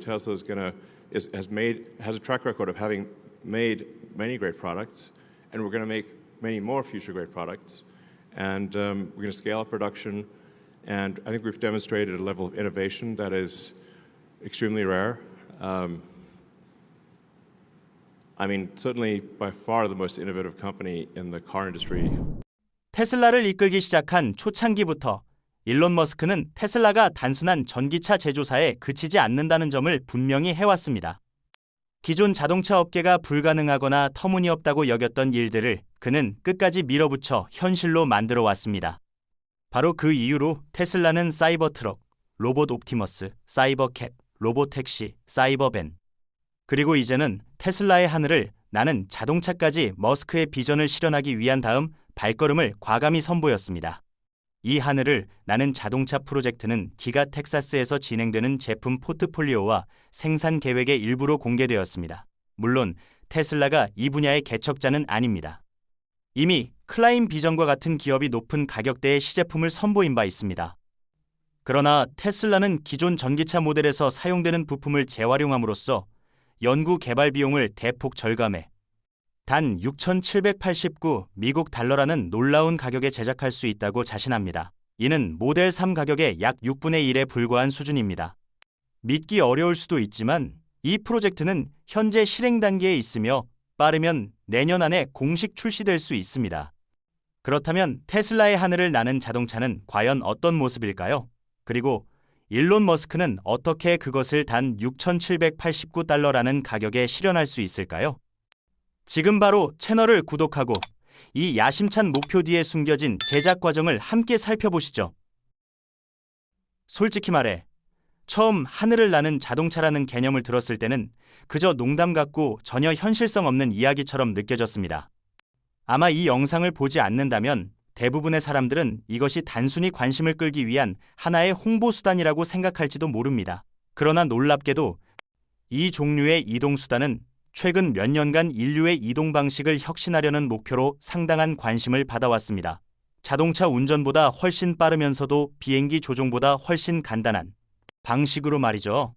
Tesla has a track record of having made many great products, and we're going to make many more future great products. And we're going to scale up production, and I think we've demonstrated a level of innovation that is extremely rare. Certainly by far the most innovative company in the car industry. 테슬라를 이끌기 시작한 초창기부터 일론 머스크는 테슬라가 단순한 전기차 제조사에 그치지 않는다는 점을 분명히 해왔습니다. 기존 자동차 업계가 불가능하거나 터무니없다고 여겼던 일들을 그는 끝까지 밀어붙여 현실로 만들어 왔습니다. 바로 그 이유로 테슬라는 사이버 트럭, 로봇 옵티머스, 사이버 캡, 로봇 택시, 사이버 밴, 그리고 이제는 테슬라의 하늘을 나는 자동차까지 머스크의 비전을 실현하기 위한 다음 발걸음을 과감히 선보였습니다. 이 하늘을 나는 자동차 프로젝트는 기가 텍사스에서 진행되는 제품 포트폴리오와 생산 계획의 일부로 공개되었습니다. 물론 테슬라가 이 분야의 개척자는 아닙니다. 이미 클라인 비전과 같은 기업이 높은 가격대의 시제품을 선보인 바 있습니다. 그러나 테슬라는 기존 전기차 모델에서 사용되는 부품을 재활용함으로써 연구 개발 비용을 대폭 절감해 단 6,789 미국 달러라는 놀라운 가격에 제작할 수 있다고 자신합니다. 이는 모델 3 가격의 약 6분의 1에 불과한 수준입니다. 믿기 어려울 수도 있지만 이 프로젝트는 현재 실행 단계에 있으며 빠르면 내년 안에 공식 출시될 수 있습니다. 그렇다면 테슬라의 하늘을 나는 자동차는 과연 어떤 모습일까요? 그리고 일론 머스크는 어떻게 그것을 단 6,789달러라는 가격에 실현할 수 있을까요? 지금 바로 채널을 구독하고 이 야심찬 목표 뒤에 숨겨진 제작 과정을 함께 살펴보시죠. 솔직히 말해, 처음 하늘을 나는 자동차라는 개념을 들었을 때는 그저 농담 같고 전혀 현실성 없는 이야기처럼 느껴졌습니다. 아마 이 영상을 보지 않는다면 대부분의 사람들은 이것이 단순히 관심을 끌기 위한 하나의 홍보 수단이라고 생각할지도 모릅니다. 그러나 놀랍게도 이 종류의 이동 수단은 최근 몇 년간 인류의 이동 방식을 혁신하려는 목표로 상당한 관심을 받아왔습니다. 자동차 운전보다 훨씬 빠르면서도 비행기 조종보다 훨씬 간단한 방식으로 말이죠.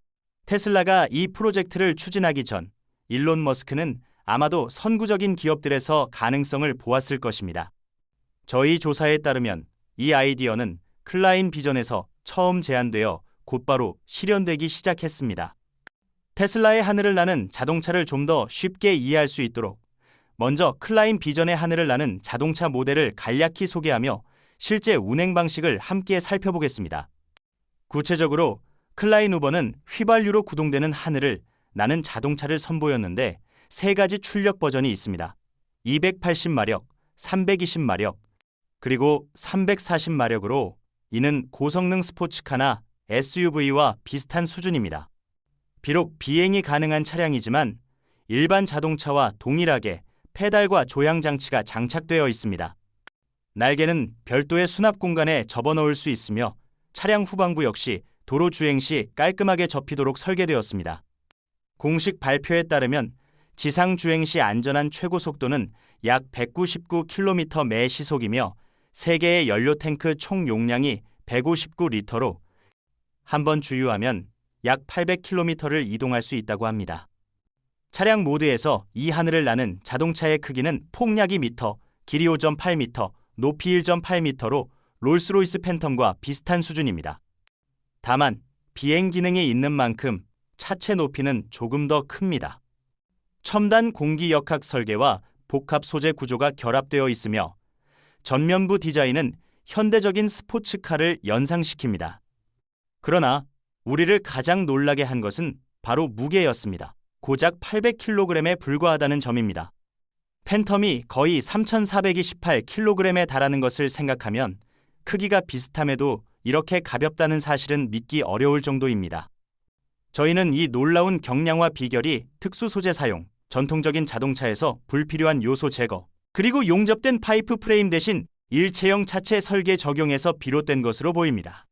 테슬라가 이 프로젝트를 추진하기 전 일론 머스크는 아마도 선구적인 기업들에서 가능성을 보았을 것입니다. 저희 조사에 따르면 이 아이디어는 클라인 비전에서 처음 제안되어 곧바로 실현되기 시작했습니다. 테슬라의 하늘을 나는 자동차를 좀 더 쉽게 이해할 수 있도록 먼저 클라인 비전의 하늘을 나는 자동차 모델을 간략히 소개하며 실제 운행 방식을 함께 살펴보겠습니다. 구체적으로 클라인 후보는 휘발유로 구동되는 하늘을 나는 자동차를 선보였는데 세 가지 출력 버전이 있습니다. 280마력, 320마력, 그리고 340마력으로 이는 고성능 스포츠카나 SUV와 비슷한 수준입니다. 비록 비행이 가능한 차량이지만 일반 자동차와 동일하게 페달과 조향 장치가 장착되어 있습니다. 날개는 별도의 수납 공간에 접어넣을 수 있으며 차량 후방부 역시 도로 주행 시 깔끔하게 접히도록 설계되었습니다. 공식 발표에 따르면 지상 주행 시 안전한 최고 속도는 약 199km 매 시속이며 3개의 연료 탱크 총 용량이 159리터로 한 번 주유하면 약 800km를 이동할 수 있다고 합니다. 차량 모드에서 이 하늘을 나는 자동차의 크기는 폭 약 2m, 길이 5.8m, 높이 1.8m로 롤스로이스 팬텀과 비슷한 수준입니다. 다만 비행 기능이 있는 만큼 차체 높이는 조금 더 큽니다. 첨단 공기 역학 설계와 복합 소재 구조가 결합되어 있으며 전면부 디자인은 현대적인 스포츠카를 연상시킵니다. 그러나 우리를 가장 놀라게 한 것은 바로 무게였습니다. 고작 800kg에 불과하다는 점입니다. 팬텀이 거의 3,428kg에 달하는 것을 생각하면 크기가 비슷함에도 이렇게 가볍다는 사실은 믿기 어려울 정도입니다. 저희는 이 놀라운 경량화 비결이 특수 소재 사용, 전통적인 자동차에서 불필요한 요소 제거, 그리고 용접된 파이프 프레임 대신 일체형 차체 설계 적용에서 비롯된 것으로 보입니다.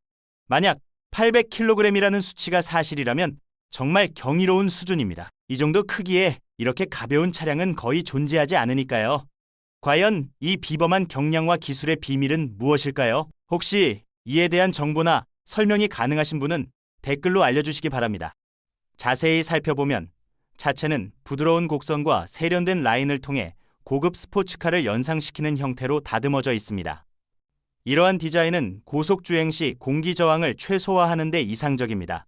만약 800kg이라는 수치가 사실이라면 정말 경이로운 수준입니다. 이 정도 크기에 이렇게 가벼운 차량은 거의 존재하지 않으니까요. 과연 이 비범한 경량화 기술의 비밀은 무엇일까요? 혹시 이에 대한 정보나 설명이 가능하신 분은 댓글로 알려주시기 바랍니다. 자세히 살펴보면 차체는 부드러운 곡선과 세련된 라인을 통해 고급 스포츠카를 연상시키는 형태로 다듬어져 있습니다. 이러한 디자인은 고속주행 시 공기 저항을 최소화하는 데 이상적입니다.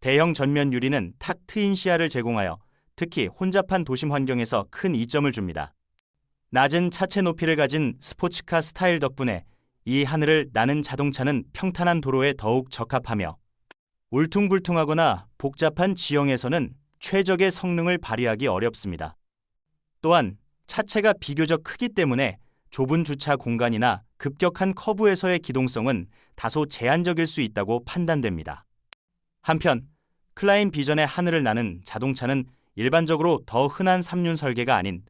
대형 전면 유리는 탁 트인 시야를 제공하여 특히 혼잡한 도심 환경에서 큰 이점을 줍니다. 낮은 차체 높이를 가진 스포츠카 스타일 덕분에 이 하늘을 나는 자동차는 평탄한 도로에 더욱 적합하며 울퉁불퉁하거나 복잡한 지형에서는 최적의 성능을 발휘하기 어렵습니다. 또한 차체가 비교적 크기 때문에 좁은 주차 공간이나 급격한 커브에서의 기동성은 다소 제한적일 수 있다고 판단됩니다. 한편 클라인 비전의 하늘을 나는 자동차는 일반적으로 더 흔한 3륜 설계가 아닌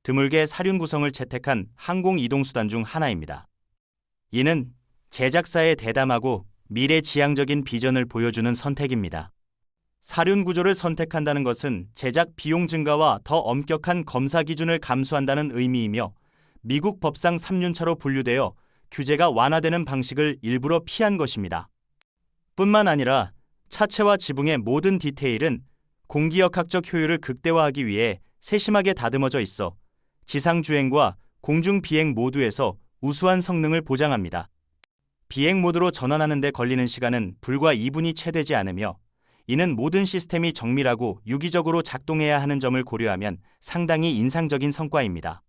드물게 4륜 구성을 채택한 항공이동수단 중 하나입니다. 이는 제작사의 대담하고 미래지향적인 비전을 보여주는 선택입니다. 4륜 구조를 선택한다는 것은 제작 비용 증가와 더 엄격한 검사 기준을 감수한다는 의미이며 미국 법상 3륜차로 분류되어 규제가 완화되는 방식을 일부러 피한 것입니다. 뿐만 아니라 차체와 지붕의 모든 디테일은 공기역학적 효율을 극대화하기 위해 세심하게 다듬어져 있어 지상 주행과 공중 비행 모두에서 우수한 성능을 보장합니다. 비행 모드로 전환하는 데 걸리는 시간은 불과 2분이 채 되지 않으며 이는 모든 시스템이 정밀하고 유기적으로 작동해야 하는 점을 고려하면 상당히 인상적인 성과입니다.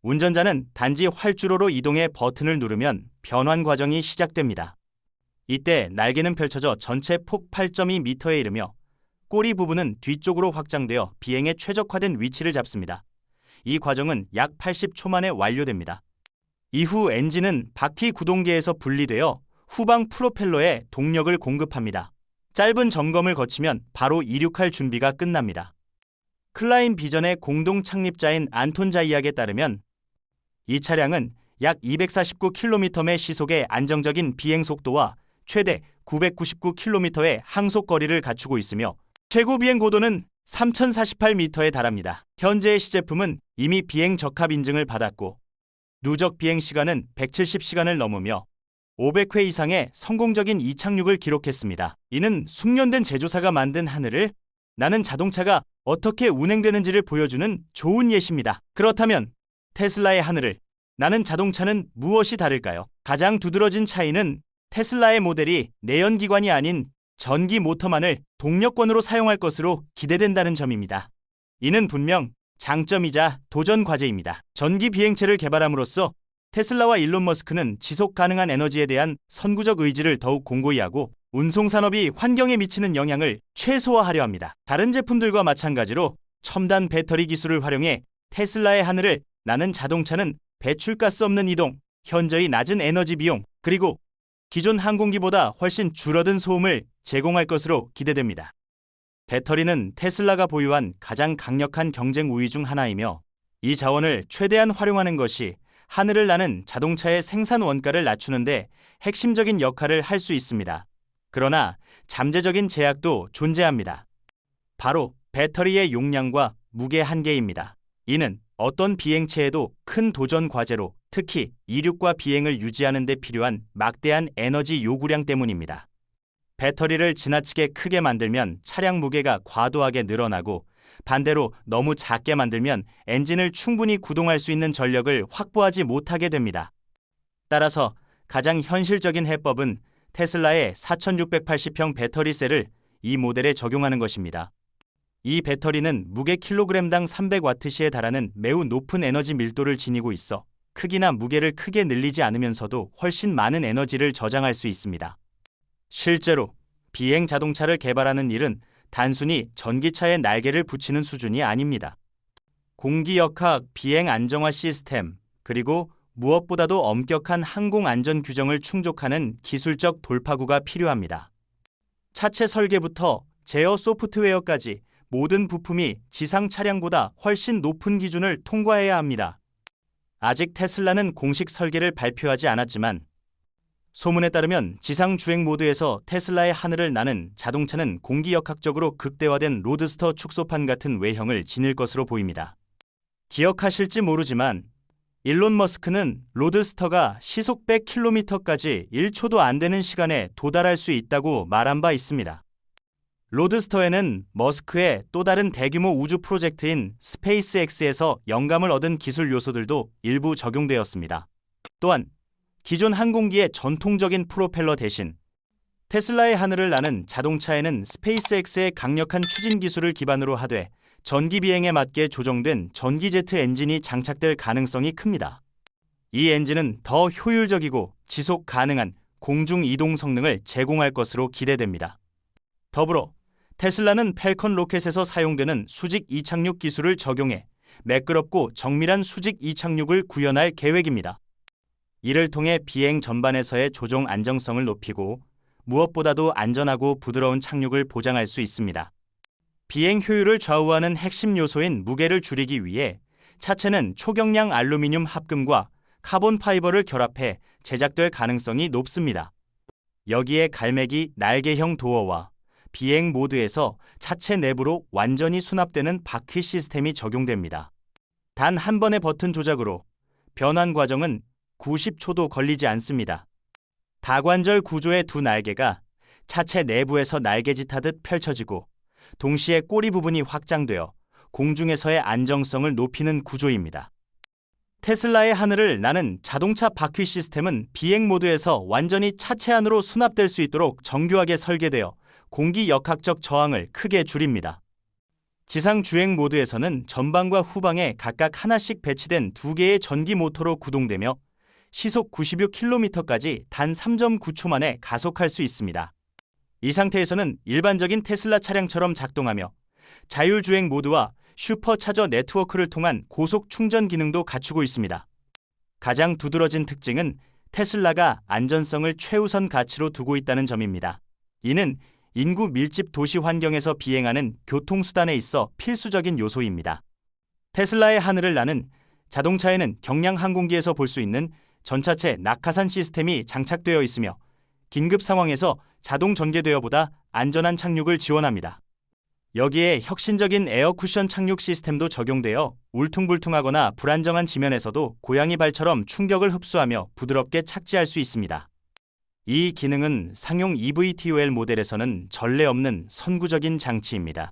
운전자는 단지 활주로로 이동해 버튼을 누르면 변환 과정이 시작됩니다. 이때 날개는 펼쳐져 전체 폭 8.2m에 이르며 꼬리 부분은 뒤쪽으로 확장되어 비행에 최적화된 위치를 잡습니다. 이 과정은 약 80초 만에 완료됩니다. 이후 엔진은 바퀴 구동계에서 분리되어 후방 프로펠러에 동력을 공급합니다. 짧은 점검을 거치면 바로 이륙할 준비가 끝납니다. 클라인 비전의 공동 창립자인 안톤 자이악에 따르면 이 차량은 약 249km의 시속의 안정적인 비행 속도와 최대 999km의 항속 거리를 갖추고 있으며 최고 비행 고도는 3048m에 달합니다. 현재의 시제품은 이미 비행 적합 인증을 받았고 누적 비행 시간은 170시간을 넘으며 500회 이상의 성공적인 이착륙을 기록했습니다. 이는 숙련된 제조사가 만든 하늘을 나는 자동차가 어떻게 운행되는지를 보여주는 좋은 예시입니다. 그렇다면 테슬라의 하늘을 나는 자동차는 무엇이 다를까요? 가장 두드러진 차이는 테슬라의 모델이 내연기관이 아닌 전기 모터만을 동력권으로 사용할 것으로 기대된다는 점입니다. 이는 분명 장점이자 도전 과제입니다. 전기 비행체를 개발함으로써 테슬라와 일론 머스크는 지속 가능한 에너지에 대한 선구적 의지를 더욱 공고히 하고 운송 산업이 환경에 미치는 영향을 최소화하려 합니다. 다른 제품들과 마찬가지로 첨단 배터리 기술을 활용해 테슬라의 하늘을 나는 자동차는 배출가스 없는 이동, 현저히 낮은 에너지 비용, 그리고 기존 항공기보다 훨씬 줄어든 소음을 제공할 것으로 기대됩니다. 배터리는 테슬라가 보유한 가장 강력한 경쟁 우위 중 하나이며 이 자원을 최대한 활용하는 것이 하늘을 나는 자동차의 생산 원가를 낮추는데 핵심적인 역할을 할 수 있습니다. 그러나 잠재적인 제약도 존재합니다. 바로 배터리의 용량과 무게 한계입니다. 이는 어떤 비행체에도 큰 도전 과제로 특히 이륙과 비행을 유지하는 데 필요한 막대한 에너지 요구량 때문입니다. 배터리를 지나치게 크게 만들면 차량 무게가 과도하게 늘어나고 반대로 너무 작게 만들면 엔진을 충분히 구동할 수 있는 전력을 확보하지 못하게 됩니다. 따라서 가장 현실적인 해법은 테슬라의 4680평 배터리셀을 이 모델에 적용하는 것입니다. 이 배터리는 무게 킬로그램당 300와트시에 달하는 매우 높은 에너지 밀도를 지니고 있어 크기나 무게를 크게 늘리지 않으면서도 훨씬 많은 에너지를 저장할 수 있습니다. 실제로 비행 자동차를 개발하는 일은 단순히 전기차에 날개를 붙이는 수준이 아닙니다. 공기역학, 비행 안정화 시스템, 그리고 무엇보다도 엄격한 항공 안전 규정을 충족하는 기술적 돌파구가 필요합니다. 차체 설계부터 제어 소프트웨어까지 모든 부품이 지상 차량보다 훨씬 높은 기준을 통과해야 합니다. 아직 테슬라는 공식 설계를 발표하지 않았지만 소문에 따르면 지상 주행 모드에서 테슬라의 하늘을 나는 자동차는 공기역학적으로 극대화된 로드스터 축소판 같은 외형을 지닐 것으로 보입니다. 기억하실지 모르지만 일론 머스크는 로드스터가 시속 100km까지 1초도 안 되는 시간에 도달할 수 있다고 말한 바 있습니다. 로드스터에는 머스크의 또 다른 대규모 우주 프로젝트인 스페이스X에서 영감을 얻은 기술 요소들도 일부 적용되었습니다. 또한 기존 항공기의 전통적인 프로펠러 대신 테슬라의 하늘을 나는 자동차에는 스페이스X의 강력한 추진 기술을 기반으로 하되 전기 비행에 맞게 조정된 전기제트 엔진이 장착될 가능성이 큽니다. 이 엔진은 더 효율적이고 지속 가능한 공중 이동 성능을 제공할 것으로 기대됩니다. 더불어 테슬라는 팰컨 로켓에서 사용되는 수직 이착륙 기술을 적용해 매끄럽고 정밀한 수직 이착륙을 구현할 계획입니다. 이를 통해 비행 전반에서의 조종 안정성을 높이고 무엇보다도 안전하고 부드러운 착륙을 보장할 수 있습니다. 비행 효율을 좌우하는 핵심 요소인 무게를 줄이기 위해 차체는 초경량 알루미늄 합금과 카본 파이버를 결합해 제작될 가능성이 높습니다. 여기에 갈매기 날개형 도어와 비행 모드에서 차체 내부로 완전히 수납되는 바퀴 시스템이 적용됩니다. 단 한 번의 버튼 조작으로 변환 과정은 90초도 걸리지 않습니다. 다관절 구조의 두 날개가 차체 내부에서 날개짓하듯 펼쳐지고 동시에 꼬리 부분이 확장되어 공중에서의 안정성을 높이는 구조입니다. 테슬라의 하늘을 나는 자동차 바퀴 시스템은 비행 모드에서 완전히 차체 안으로 수납될 수 있도록 정교하게 설계되어 공기 역학적 저항을 크게 줄입니다. 지상 주행 모드에서는 전방과 후방에 각각 하나씩 배치된 두 개의 전기 모터로 구동되며 시속 96km까지 단 3.9초 만에 가속할 수 있습니다. 이 상태에서는 일반적인 테슬라 차량처럼 작동하며 자율주행 모드와 슈퍼차저 네트워크를 통한 고속 충전 기능도 갖추고 있습니다. 가장 두드러진 특징은 테슬라가 안전성을 최우선 가치로 두고 있다는 점입니다. 이는 인구 밀집 도시 환경에서 비행하는 교통수단에 있어 필수적인 요소입니다. 테슬라의 하늘을 나는 자동차에는 경량 항공기에서 볼 수 있는 전차체 낙하산 시스템이 장착되어 있으며 긴급 상황에서 자동 전개되어보다 안전한 착륙을 지원합니다. 여기에 혁신적인 에어 쿠션 착륙 시스템도 적용되어 울퉁불퉁하거나 불안정한 지면에서도 고양이 발처럼 충격을 흡수하며 부드럽게 착지할 수 있습니다. 이 기능은 상용 EVTOL 모델에서는 전례 없는 선구적인 장치입니다.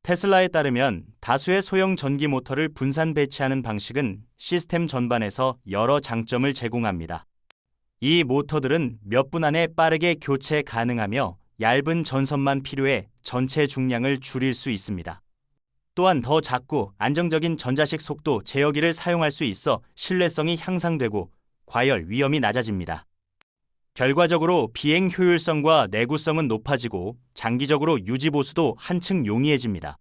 테슬라에 따르면 다수의 소형 전기 모터를 분산 배치하는 방식은 시스템 전반에서 여러 장점을 제공합니다. 이 모터들은 몇 분 안에 빠르게 교체 가능하며 얇은 전선만 필요해 전체 중량을 줄일 수 있습니다. 또한 더 작고 안정적인 전자식 속도 제어기를 사용할 수 있어 신뢰성이 향상되고 과열 위험이 낮아집니다. 결과적으로 비행 효율성과 내구성은 높아지고 장기적으로 유지보수도 한층 용이해집니다.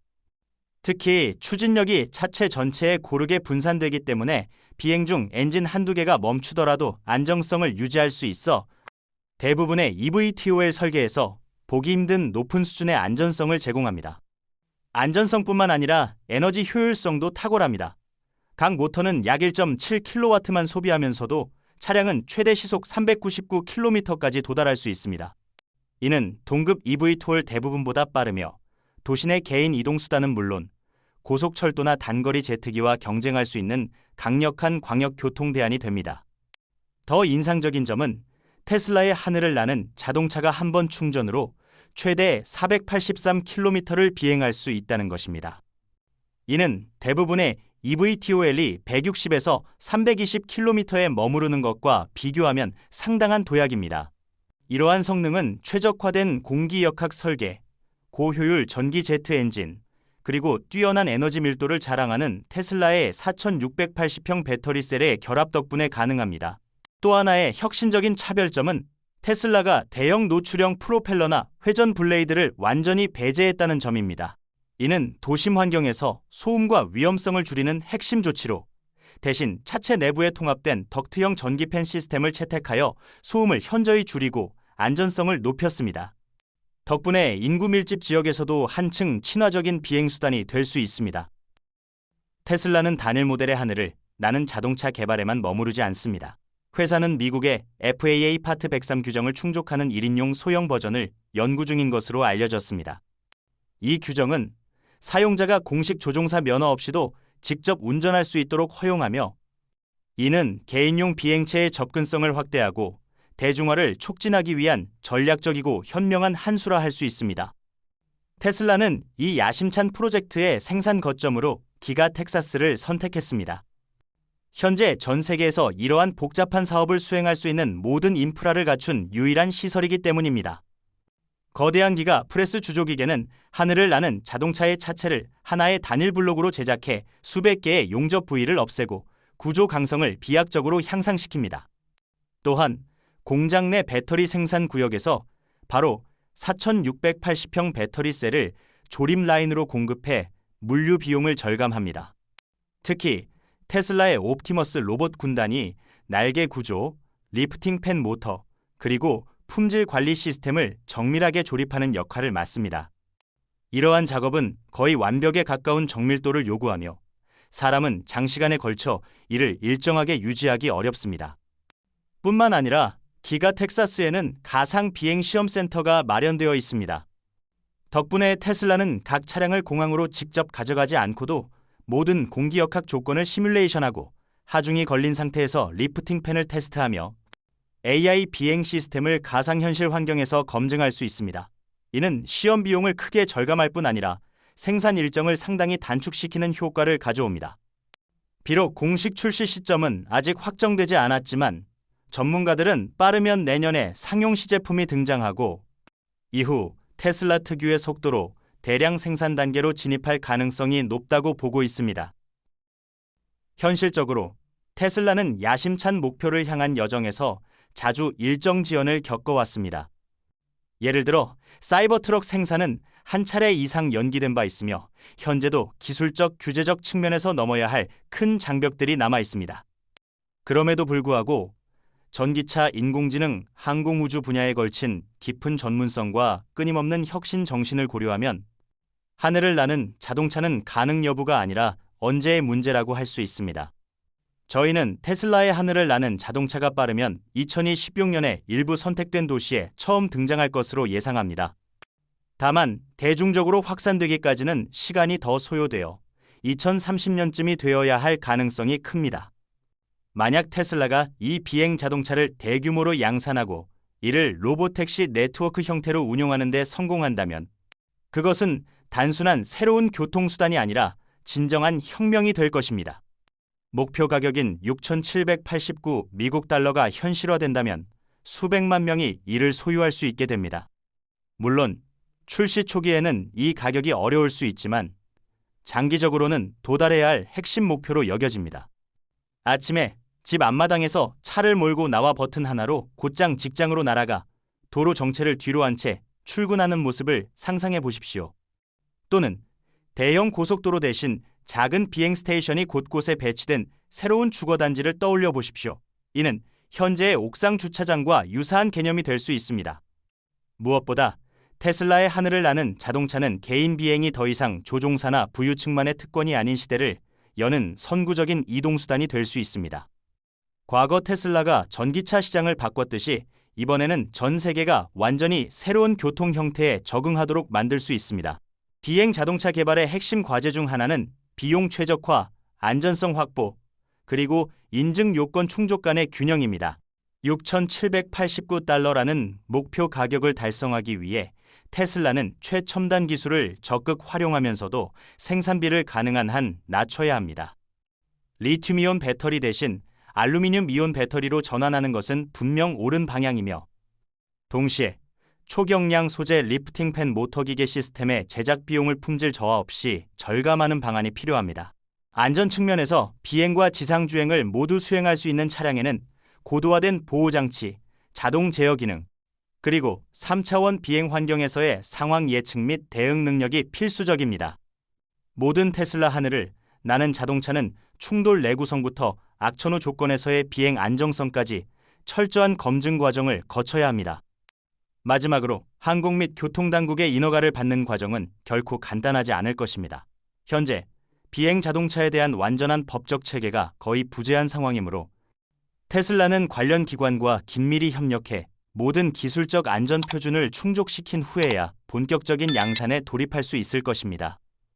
특히 추진력이 차체 전체에 고르게 분산되기 때문에 비행 중 엔진 한두 개가 멈추더라도 안정성을 유지할 수 있어 대부분의 EVTOL 설계에서 보기 힘든 높은 수준의 안전성을 제공합니다. 안전성뿐만 아니라 에너지 효율성도 탁월합니다. 각 모터는 약 1.7kW만 소비하면서도 차량은 최대 시속 399km까지 도달할 수 있습니다. 이는 동급 EVTOL 대부분보다 빠르며 도시 내 개인 이동수단은 물론 고속철도나 단거리 제트기와 경쟁할 수 있는 강력한 광역교통대안이 됩니다. 더 인상적인 점은 테슬라의 하늘을 나는 자동차가 한 번 충전으로 최대 483km를 비행할 수 있다는 것입니다. 이는 대부분의 EVTOL이 160에서 320km에 머무르는 것과 비교하면 상당한 도약입니다. 이러한 성능은 최적화된 공기역학 설계, 고효율 전기 제트 엔진, 그리고 뛰어난 에너지 밀도를 자랑하는 테슬라의 4680평 배터리셀의 결합 덕분에 가능합니다. 또 하나의 혁신적인 차별점은 테슬라가 대형 노출형 프로펠러나 회전 블레이드를 완전히 배제했다는 점입니다. 이는 도심 환경에서 소음과 위험성을 줄이는 핵심 조치로 대신 차체 내부에 통합된 덕트형 전기팬 시스템을 채택하여 소음을 현저히 줄이고 안전성을 높였습니다. 덕분에 인구 밀집 지역에서도 한층 친화적인 비행수단이 될 수 있습니다. 테슬라는 단일 모델의 하늘을 나는 자동차 개발에만 머무르지 않습니다. 회사는 미국의 FAA 파트 103 규정을 충족하는 1인용 소형 버전을 연구 중인 것으로 알려졌습니다. 이 규정은 사용자가 공식 조종사 면허 없이도 직접 운전할 수 있도록 허용하며 이는 개인용 비행체의 접근성을 확대하고 대중화를 촉진하기 위한 전략적이고 현명한 한 수라 할 수 있습니다. 테슬라는 이 야심찬 프로젝트의 생산 거점으로 기가 텍사스를 선택했습니다. 현재 전 세계에서 이러한 복잡한 사업을 수행할 수 있는 모든 인프라를 갖춘 유일한 시설이기 때문입니다. 거대한 기가 프레스 주조기계는 하늘을 나는 자동차의 차체를 하나의 단일 블록으로 제작해 수백 개의 용접 부위를 없애고 구조 강성을 비약적으로 향상시킵니다. 또한 공장 내 배터리 생산 구역에서 바로 4,680평 배터리셀을 조립 라인으로 공급해 물류 비용을 절감합니다. 특히 테슬라의 옵티머스 로봇 군단이 날개 구조, 리프팅 팬 모터, 그리고 품질 관리 시스템을 정밀하게 조립하는 역할을 맡습니다. 이러한 작업은 거의 완벽에 가까운 정밀도를 요구하며 사람은 장시간에 걸쳐 이를 일정하게 유지하기 어렵습니다. 뿐만 아니라 기가 텍사스에는 가상 비행 시험 센터가 마련되어 있습니다. 덕분에 테슬라는 각 차량을 공항으로 직접 가져가지 않고도 모든 공기역학 조건을 시뮬레이션하고 하중이 걸린 상태에서 리프팅 팬을 테스트하며 AI 비행 시스템을 가상현실 환경에서 검증할 수 있습니다. 이는 시험 비용을 크게 절감할 뿐 아니라 생산 일정을 상당히 단축시키는 효과를 가져옵니다. 비록 공식 출시 시점은 아직 확정되지 않았지만 전문가들은 빠르면 내년에 상용 시제품이 등장하고 이후 테슬라 특유의 속도로 대량 생산 단계로 진입할 가능성이 높다고 보고 있습니다. 현실적으로 테슬라는 야심찬 목표를 향한 여정에서 자주 일정 지연을 겪어왔습니다. 예를 들어 사이버트럭 생산은 한 차례 이상 연기된 바 있으며 현재도 기술적 규제적 측면에서 넘어야 할 큰 장벽들이 남아 있습니다. 그럼에도 불구하고 전기차, 인공지능, 항공우주 분야에 걸친 깊은 전문성과 끊임없는 혁신 정신을 고려하면 하늘을 나는 자동차는 가능 여부가 아니라 언제의 문제라고 할 수 있습니다. 저희는 테슬라의 하늘을 나는 자동차가 빠르면 2026년에 일부 선택된 도시에 처음 등장할 것으로 예상합니다. 다만 대중적으로 확산되기까지는 시간이 더 소요되어 2030년쯤이 되어야 할 가능성이 큽니다. 만약 테슬라가 이 비행 자동차를 대규모로 양산하고 이를 로보택시 네트워크 형태로 운용하는 데 성공한다면 그것은 단순한 새로운 교통수단이 아니라 진정한 혁명이 될 것입니다. 목표 가격인 6,789 미국 달러가 현실화된다면 수백만 명이 이를 소유할 수 있게 됩니다. 물론 출시 초기에는 이 가격이 어려울 수 있지만 장기적으로는 도달해야 할 핵심 목표로 여겨집니다. 아침에 집 앞마당에서 차를 몰고 나와 버튼 하나로 곧장 직장으로 날아가 도로 정체를 뒤로 한 채 출근하는 모습을 상상해 보십시오. 또는 대형 고속도로 대신 작은 비행 스테이션이 곳곳에 배치된 새로운 주거단지를 떠올려 보십시오. 이는 현재의 옥상 주차장과 유사한 개념이 될 수 있습니다. 무엇보다 테슬라의 하늘을 나는 자동차는 개인 비행이 더 이상 조종사나 부유층만의 특권이 아닌 시대를 여는 선구적인 이동수단이 될 수 있습니다. 과거 테슬라가 전기차 시장을 바꿨듯이 이번에는 전 세계가 완전히 새로운 교통 형태에 적응하도록 만들 수 있습니다. 비행 자동차 개발의 핵심 과제 중 하나는 비용 최적화, 안전성 확보, 그리고 인증 요건 충족 간의 균형입니다. 6,789달러라는 목표 가격을 달성하기 위해 테슬라는 최첨단 기술을 적극 활용하면서도 생산비를 가능한 한 낮춰야 합니다. 리튬이온 배터리 대신 알루미늄 이온 배터리로 전환하는 것은 분명 옳은 방향이며 동시에 초경량 소재 리프팅 팬 모터 기계 시스템의 제작 비용을 품질 저하 없이 절감하는 방안이 필요합니다. 안전 측면에서 비행과 지상주행을 모두 수행할 수 있는 차량에는 고도화된 보호장치, 자동 제어 기능, 그리고 3차원 비행 환경에서의 상황 예측 및 대응 능력이 필수적입니다. 모든 테슬라 하늘을 나는 자동차는 충돌 내구성부터 악천후 조건에서의 비행 안정성까지 철저한 검증 과정을 거쳐야 합니다. 마지막으로 항공 및 교통당국의 인허가를 받는 과정은 결코 간단하지 않을 것입니다. 현재 비행 자동차에 대한 완전한 법적 체계가 거의 부재한 상황이므로 테슬라는 관련 기관과 긴밀히 협력해 모든 기술적 안전 표준을 충족시킨 후에야 본격적인 양산에 돌입할 수 있을 것입니다.